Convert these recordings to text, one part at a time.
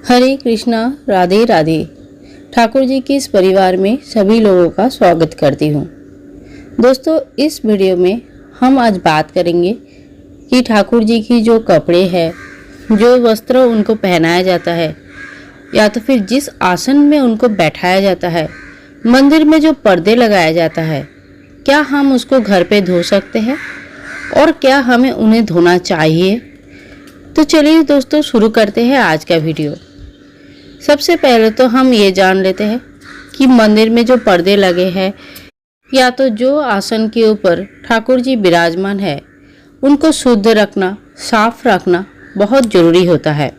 हरे कृष्णा, राधे राधे। ठाकुर जी के इस परिवार में सभी लोगों का स्वागत करती हूँ। दोस्तों, इस वीडियो में हम आज बात करेंगे कि ठाकुर जी की जो कपड़े हैं, जो वस्त्र उनको पहनाया जाता है या तो फिर जिस आसन में उनको बैठाया जाता है, मंदिर में जो पर्दे लगाया जाता है, क्या हम उसको घर पे धो सकते हैं और क्या हमें उन्हें धोना चाहिए? तो चलिए दोस्तों, शुरू करते हैं आज का वीडियो। सबसे पहले तो हम ये जान लेते हैं कि मंदिर में जो पर्दे लगे हैं या तो जो आसन के ऊपर ठाकुर जी विराजमान है, उनको शुद्ध रखना, साफ रखना बहुत ज़रूरी होता है।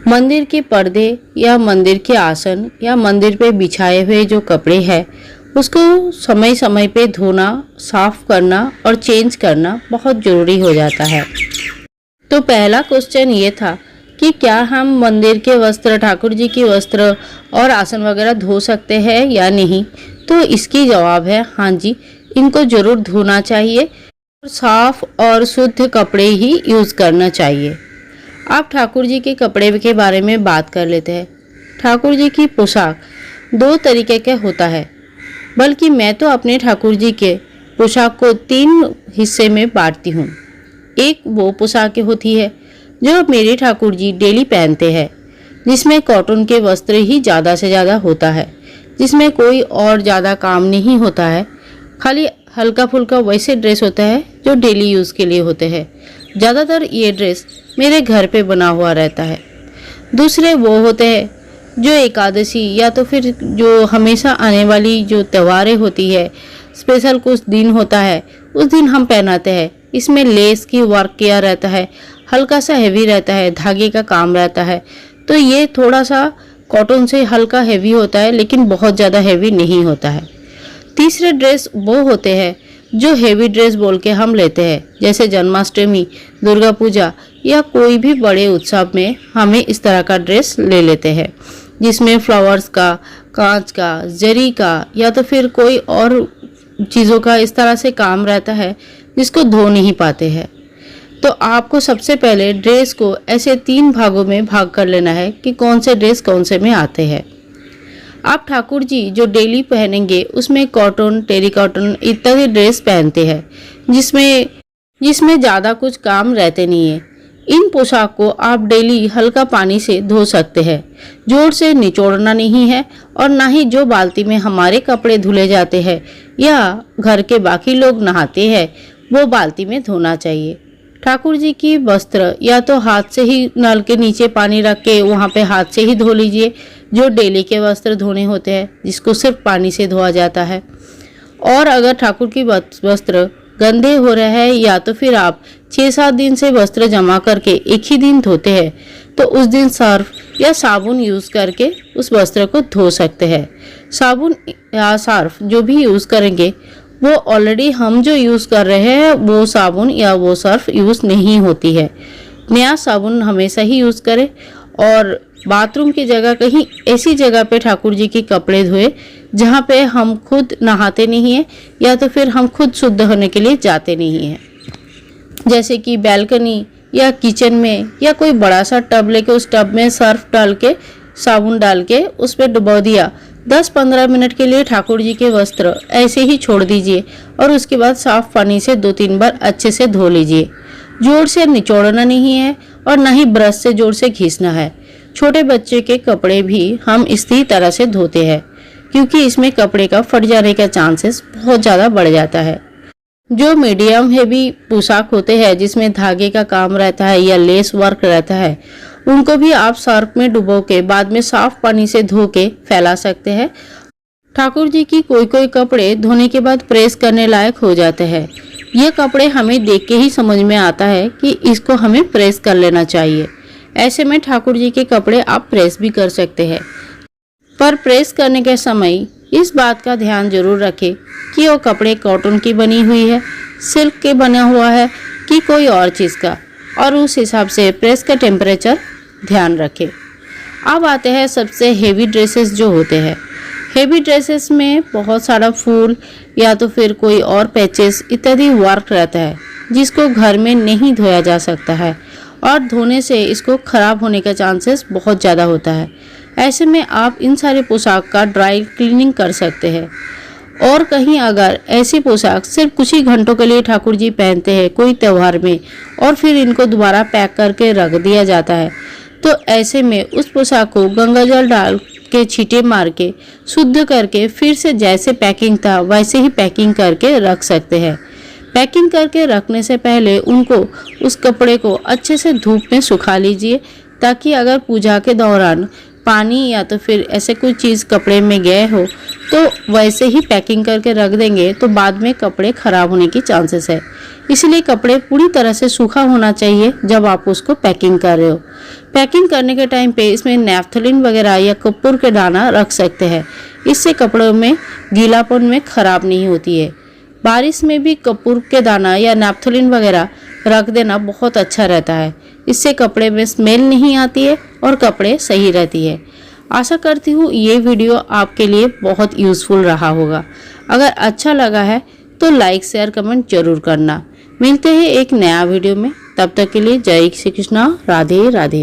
मंदिर के पर्दे या मंदिर के आसन या मंदिर पे बिछाए हुए जो कपड़े हैं, उसको समय समय पे धोना, साफ करना और चेंज करना बहुत ज़रूरी हो जाता है। तो पहला क्वेश्चन ये था कि क्या हम मंदिर के वस्त्र, ठाकुर जी के वस्त्र और आसन वगैरह धो सकते हैं या नहीं? तो इसकी जवाब है हाँ जी, इनको ज़रूर धोना चाहिए। साफ और शुद्ध कपड़े ही यूज़ करना चाहिए। आप ठाकुर जी के कपड़े के बारे में बात कर लेते हैं। ठाकुर जी की पोशाक दो तरीके का होता है, बल्कि मैं तो अपने ठाकुर जी के पोशाक को 3 हिस्से में बांटती हूँ। एक वो पोशाकें होती है जो मेरे ठाकुर जी डेली पहनते हैं, जिसमें कॉटन के वस्त्र ही ज़्यादा से ज़्यादा होता है, जिसमें कोई और ज़्यादा काम नहीं होता है, खाली हल्का फुल्का वैसे ड्रेस होता है जो डेली यूज़ के लिए होते हैं। ज़्यादातर ये ड्रेस मेरे घर पे बना हुआ रहता है। दूसरे वो होते हैं जो एकादशी या तो फिर जो हमेशा आने वाली जो त्योहारें होती है, स्पेशल कुछ दिन होता है, उस दिन हम पहनाते हैं। इसमें लेस की वर्क किया रहता है, हल्का सा हेवी रहता है, धागे का काम रहता है, तो ये थोड़ा सा कॉटन से हल्का हेवी होता है, लेकिन बहुत ज़्यादा हेवी नहीं होता है। तीसरे ड्रेस वो होते हैं जो हेवी ड्रेस बोल के हम लेते हैं, जैसे जन्माष्टमी, दुर्गा पूजा या कोई भी बड़े उत्सव में हमें इस तरह का ड्रेस ले लेते हैं, जिसमें फ्लावर्स का, कांच का, जरी का या तो फिर कोई और चीज़ों का इस तरह से काम रहता है जिसको धो नहीं पाते हैं। तो आपको सबसे पहले ड्रेस को ऐसे 3 भागों में भाग कर लेना है कि कौन से ड्रेस कौन से में आते हैं। आप ठाकुर जी जो डेली पहनेंगे उसमें कॉटन, टेरिकॉटन इत्यादि ड्रेस पहनते हैं, जिसमें ज़्यादा कुछ काम रहते नहीं है। इन पोशाक को आप डेली हल्का पानी से धो सकते हैं। जोर से निचोड़ना नहीं है और ना ही जो बाल्टी में हमारे कपड़े धुले जाते हैं या घर के बाकी लोग नहाते हैं, वो बाल्टी में धोना चाहिए। ठाकुर जी की वस्त्र या तो हाथ से ही नल के नीचे पानी रख के वहाँ पे हाथ से ही धो लीजिए, जो डेली के वस्त्र धोने होते हैं, जिसको सिर्फ पानी से धोआ जाता है। और अगर ठाकुर की वस्त्र गंदे हो रहे हैं या तो फिर आप 6-7 दिन से वस्त्र जमा करके एक ही दिन धोते हैं, तो उस दिन सर्फ या साबुन यूज़ करके उस वस्त्र को धो सकते हैं। साबुन या सर्फ जो भी यूज़ करेंगे, वो ऑलरेडी हम जो यूज़ कर रहे हैं वो साबुन या वो सर्फ यूज़ नहीं होती है। नया साबुन हमेशा ही यूज़ करें और बाथरूम की जगह कहीं ऐसी जगह पे ठाकुर जी के कपड़े धोए जहाँ पे हम खुद नहाते नहीं हैं या तो फिर हम खुद शुद्ध होने के लिए जाते नहीं हैं, जैसे कि बैल्कनी या किचन में या कोई बड़ा सा टब लेके उस टब में सर्फ डाल के, साबुन डाल के उस पर डुबो दिया। 10-15 मिनट के लिए ठाकुर जी के वस्त्र ऐसे ही छोड़ दीजिए और उसके बाद साफ पानी से 2-3 बार अच्छे से धो लीजिए। जोर से निचोड़ना नहीं है और ना ही ब्रश से जोर से घिसना है। छोटे बच्चे के कपड़े भी हम इसी तरह से धोते हैं, क्योंकि इसमें कपड़े का फट जाने का चांसेस बहुत ज़्यादा बढ़ जाता है। जो मीडियम हेवी पोशाक होते हैं, जिसमें धागे का काम रहता है या लेस वर्क रहता है, उनको भी आप सर्फ में डुबो के बाद में साफ पानी से धो के फैला सकते हैं। ठाकुर जी की कोई कपड़े धोने के बाद प्रेस करने लायक हो जाते हैं। ये कपड़े हमें देख के ही समझ में आता है कि इसको हमें प्रेस कर लेना चाहिए। ऐसे में ठाकुर जी के कपड़े आप प्रेस भी कर सकते हैं, पर प्रेस करने के समय इस बात का ध्यान जरूर रखें कि वो कपड़े कॉटन की बनी हुई है, सिल्क के बना हुआ है कि कोई और चीज़ का, और उस हिसाब से प्रेस का टेम्परेचर ध्यान रखें। अब आते हैं सबसे हेवी ड्रेसेस जो होते हैं। हेवी ड्रेसेस में बहुत सारा फूल या तो फिर कोई और पैचेस इत्यादि वर्क रहता है, जिसको घर में नहीं धोया जा सकता है और धोने से इसको ख़राब होने का चांसेस बहुत ज़्यादा होता है। ऐसे में आप इन सारे पोशाक का ड्राई क्लीनिंग कर सकते हैं। और कहीं अगर ऐसी पोशाक सिर्फ कुछ ही घंटों के लिए ठाकुर जी पहनते हैं कोई त्यौहार में और फिर इनको दोबारा पैक करके रख दिया जाता है, तो ऐसे में उस पोशाक को गंगाजल डाल के छींटे मार के शुद्ध करके फिर से जैसे पैकिंग था वैसे ही पैकिंग करके रख सकते हैं। पैकिंग करके रखने से पहले उनको उस कपड़े को अच्छे से धूप में सुखा लीजिए, ताकि अगर पूजा के दौरान पानी या तो फिर ऐसे कोई चीज़ कपड़े में गए हो तो वैसे ही पैकिंग करके रख देंगे तो बाद में कपड़े ख़राब होने की चांसेस है। इसलिए कपड़े पूरी तरह से सूखा होना चाहिए जब आप उसको पैकिंग कर रहे हो। पैकिंग करने के टाइम पे इसमें नैप्थलीन वगैरह या कपूर के दाना रख सकते हैं। इससे कपड़ों में गीलापन में ख़राब नहीं होती है। बारिश में भी कपूर के दाना या नैप्थलीन वगैरह रख देना बहुत अच्छा रहता है। इससे कपड़े में स्मेल नहीं आती है और कपड़े सही रहती है। आशा करती हूँ ये वीडियो आपके लिए बहुत यूज़फुल रहा होगा। अगर अच्छा लगा है तो लाइक शेयर कमेंट जरूर करना। मिलते हैं एक नया वीडियो में, तब तक के लिए जय श्री कृष्णा, राधे राधे।